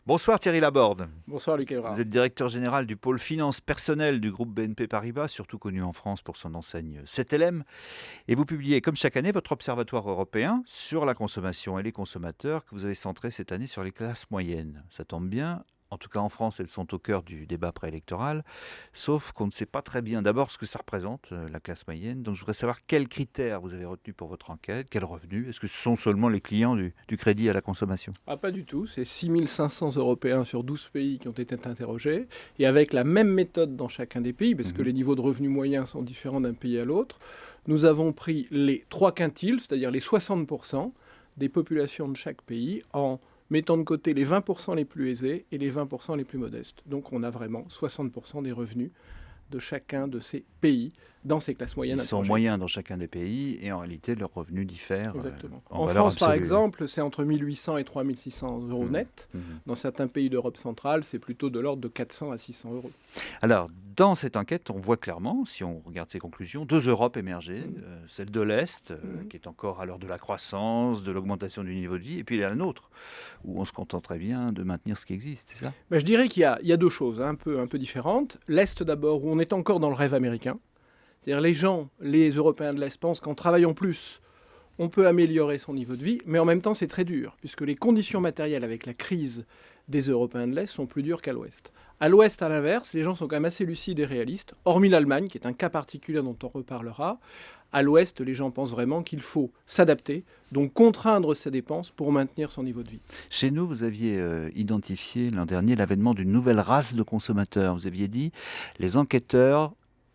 Bonsoir Thierry Laborde. Bonsoir Luc Évrard. Vous êtes directeur général du pôle finance personnelle du groupe BNP Paribas, surtout connu en France pour son enseigne 7LM. Et vous publiez, comme chaque année, votre observatoire européen sur la consommation et les consommateurs que vous avez centré cette année sur les classes moyennes. Ça tombe bien. En tout cas, en France, elles sont au cœur du débat préélectoral, sauf qu'on ne sait pas très bien d'abord ce que ça représente, la classe moyenne. Donc, je voudrais savoir quels critères vous avez retenus pour votre enquête, quels revenus. Est-ce que ce sont seulement les clients du crédit à la consommation ? Ah, pas du tout, c'est 6500 Européens sur 12 pays qui ont été interrogés, et avec la même méthode dans chacun des pays, parce que les niveaux de revenus moyens sont différents d'un pays à l'autre, nous avons pris les 3 quintiles, c'est-à-dire les 60% des populations de chaque pays, en mettant de côté les 20% les plus aisés et les 20% les plus modestes. Donc on a vraiment 60% des revenus de chacun de ces pays dans ces classes moyennes. Ils sont moyens dans chacun des pays et en réalité leurs revenus diffèrent. Exactement. En France, absolue. par exemple, c'est entre 1800 et 3600 euros net. Dans certains pays d'Europe centrale, c'est plutôt de l'ordre de 400 à 600 euros. Alors, dans cette enquête, on voit clairement, si on regarde ces conclusions, 2 Europes émergées. Celle de l'Est, qui est encore à l'heure de la croissance, de l'augmentation du niveau de vie, et puis il y a la nôtre, où on se contente très bien de maintenir ce qui existe, c'est ça ? Je dirais qu'il y a deux choses un peu différentes. L'Est d'abord, où on est encore dans le rêve américain. C'est-à-dire les Européens de l'Est pensent qu'en travaillant plus, on peut améliorer son niveau de vie, mais en même temps c'est très dur, puisque les conditions matérielles avec la crise des Européens de l'Est sont plus dures qu'à l'Ouest. À l'Ouest, à l'inverse, les gens sont quand même assez lucides et réalistes, hormis l'Allemagne, qui est un cas particulier dont on reparlera. À l'Ouest, les gens pensent vraiment qu'il faut s'adapter, donc contraindre ses dépenses pour maintenir son niveau de vie. Chez nous, vous aviez identifié l'an dernier l'avènement d'une nouvelle race de consommateurs. Vous aviez dit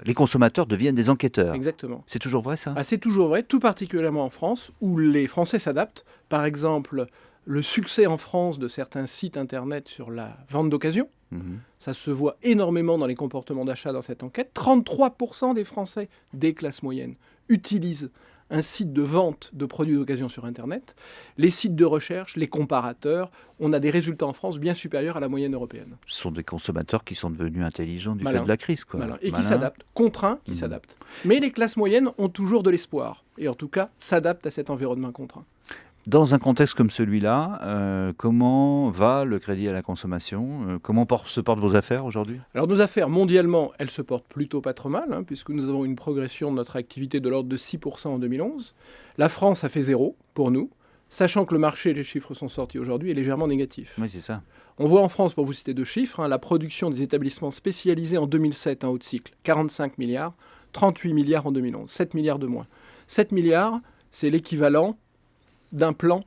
les consommateurs deviennent des enquêteurs. Exactement. C'est toujours vrai, ça ? C'est toujours vrai, tout particulièrement en France, où les Français s'adaptent. Par exemple, le succès en France de certains sites Internet sur la vente d'occasion, ça se voit énormément dans les comportements d'achat dans cette enquête. 33% des Français des classes moyennes utilisent un site de vente de produits d'occasion sur Internet. Les sites de recherche, les comparateurs, on a des résultats en France bien supérieurs à la moyenne européenne. Ce sont des consommateurs qui sont devenus intelligents du fait de la crise. Et qui s'adaptent, contraints, qui s'adaptent. Mais les classes moyennes ont toujours de l'espoir, et en tout cas s'adaptent à cet environnement contraint. Dans un contexte comme celui-là, comment va le crédit à la consommation ? Comment se portent vos affaires aujourd'hui ? Alors nos affaires, mondialement, elles se portent plutôt pas trop mal, puisque nous avons une progression de notre activité de l'ordre de 6% en 2011. La France a fait 0 pour nous, sachant que le marché, les chiffres sont sortis aujourd'hui, est légèrement négatif. Oui, c'est ça. On voit en France, pour vous citer 2 chiffres, la production des établissements spécialisés en 2007, en haut de cycle, 45 milliards, 38 milliards en 2011, 7 milliards de moins. 7 milliards, c'est l'équivalent d'un plan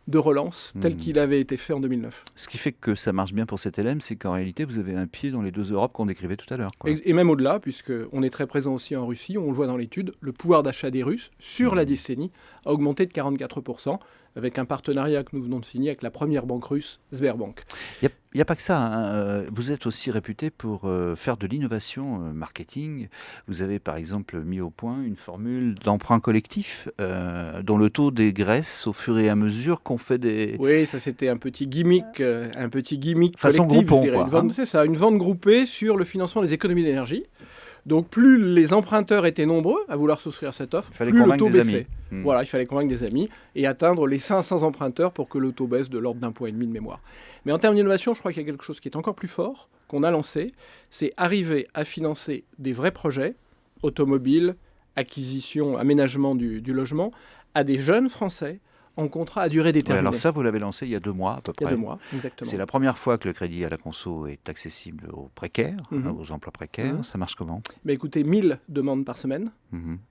de relance tel qu'il avait été fait en 2009. Ce qui fait que ça marche bien pour 7LM, c'est qu'en réalité, vous avez un pied dans les 2 Europes qu'on décrivait tout à l'heure. Et même au-delà, puisqu'on est très présent aussi en Russie, on le voit dans l'étude, le pouvoir d'achat des Russes, sur la décennie, a augmenté de 44%, avec un partenariat que nous venons de signer avec la première banque russe, Sberbank. Il n'y a pas que ça. Vous êtes aussi réputé pour faire de l'innovation marketing. Vous avez par exemple mis au point une formule d'emprunt collectif dont le taux dégraisse au fur et à mesure qu'on fait des... Oui, ça c'était un petit gimmick façon collectif, groupon, je dirais. quoi. C'est ça, une vente groupée sur le financement des économies d'énergie. Donc plus les emprunteurs étaient nombreux à vouloir souscrire à cette offre, plus le taux baissait. Voilà, il fallait convaincre des amis et atteindre les 500 emprunteurs pour que le taux baisse de l'ordre d'1,5 point de mémoire. Mais en termes d'innovation, je crois qu'il y a quelque chose qui est encore plus fort, qu'on a lancé, c'est arriver à financer des vrais projets, automobiles, acquisition, aménagement du logement, à des jeunes Français en contrat à durée déterminée. Alors ça, vous l'avez lancé il y a 2 mois à peu près. Il y a 2 mois, exactement. C'est la première fois que le crédit à la conso est accessible aux précaires, aux emplois précaires. Ça marche comment ? Écoutez, 1000 demandes par semaine.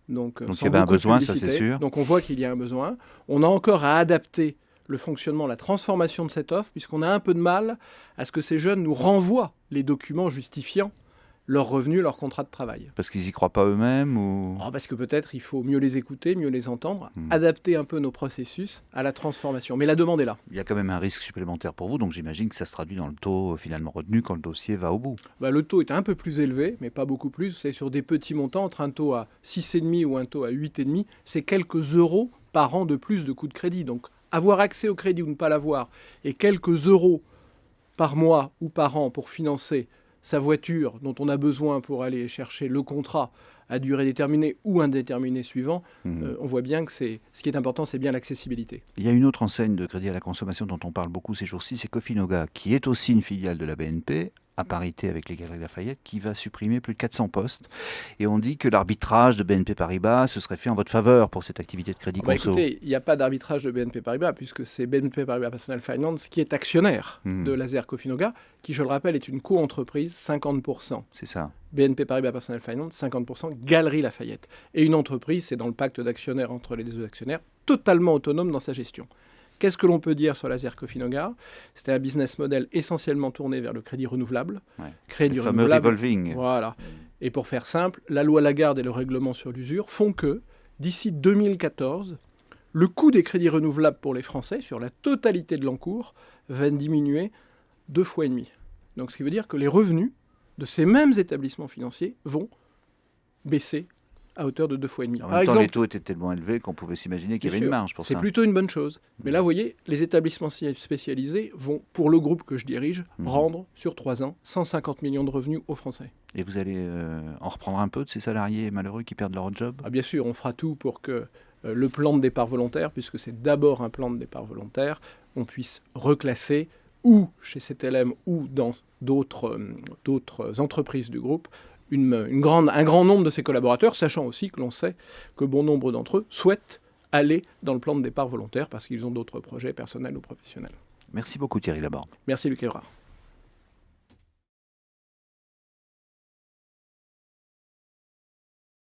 Donc il y avait un besoin, ça c'est sûr. Donc on voit qu'il y a un besoin. On a encore à adapter le fonctionnement, la transformation de cette offre, puisqu'on a un peu de mal à ce que ces jeunes nous renvoient les documents justifiant leurs revenus, leur contrat de travail. Parce qu'ils n'y croient pas eux-mêmes ou... Parce que peut-être il faut mieux les écouter, mieux les entendre, adapter un peu nos processus à la transformation. Mais la demande est là. Il y a quand même un risque supplémentaire pour vous, donc j'imagine que ça se traduit dans le taux finalement retenu quand le dossier va au bout. Le taux est un peu plus élevé, mais pas beaucoup plus. C'est sur des petits montants, entre un taux à 6,5 ou un taux à 8,5, c'est quelques euros par an de plus de coût de crédit. Donc avoir accès au crédit ou ne pas l'avoir, et quelques euros par mois ou par an pour financer sa voiture dont on a besoin pour aller chercher le contrat à durée déterminée ou indéterminée suivant, on voit bien que ce qui est important, c'est bien l'accessibilité. Il y a une autre enseigne de crédit à la consommation dont on parle beaucoup ces jours-ci, c'est Cofinoga, qui est aussi une filiale de la BNP, à parité avec les Galeries Lafayette, qui va supprimer plus de 400 postes. Et on dit que l'arbitrage de BNP Paribas se serait fait en votre faveur pour cette activité de crédit conso. Écoutez, il n'y a pas d'arbitrage de BNP Paribas, puisque c'est BNP Paribas Personal Finance qui est actionnaire de Laser Cofinoga, qui, je le rappelle, est une co-entreprise, 50%. C'est ça. BNP Paribas Personal Finance, 50%, Galeries Lafayette. Et une entreprise, c'est dans le pacte d'actionnaires entre les deux actionnaires, totalement autonome dans sa gestion. Qu'est-ce que l'on peut dire sur Laser Cofinoga ? C'était un business model essentiellement tourné vers le crédit renouvelable. Le fameux revolving. Voilà. Et pour faire simple, la loi Lagarde et le règlement sur l'usure font que, d'ici 2014, le coût des crédits renouvelables pour les Français, sur la totalité de l'encours, va diminuer 2,5 fois. Donc ce qui veut dire que les revenus de ces mêmes établissements financiers vont baisser à hauteur de 2,5 fois. En même temps, les taux étaient tellement élevés qu'on pouvait s'imaginer qu'il y avait une marge pour ça. C'est plutôt une bonne chose. Mais là, vous voyez, les établissements spécialisés vont, pour le groupe que je dirige, rendre sur 3 ans 150 millions de revenus aux Français. Et vous allez en reprendre un peu de ces salariés malheureux qui perdent leur job ? Bien sûr, on fera tout pour que le plan de départ volontaire, puisque c'est d'abord un plan de départ volontaire, on puisse reclasser ou chez CTLM ou dans d'autres entreprises du groupe, un grand nombre de ses collaborateurs, sachant aussi que l'on sait que bon nombre d'entre eux souhaitent aller dans le plan de départ volontaire parce qu'ils ont d'autres projets personnels ou professionnels. Merci beaucoup Thierry Laborde. Merci Luc Évrard.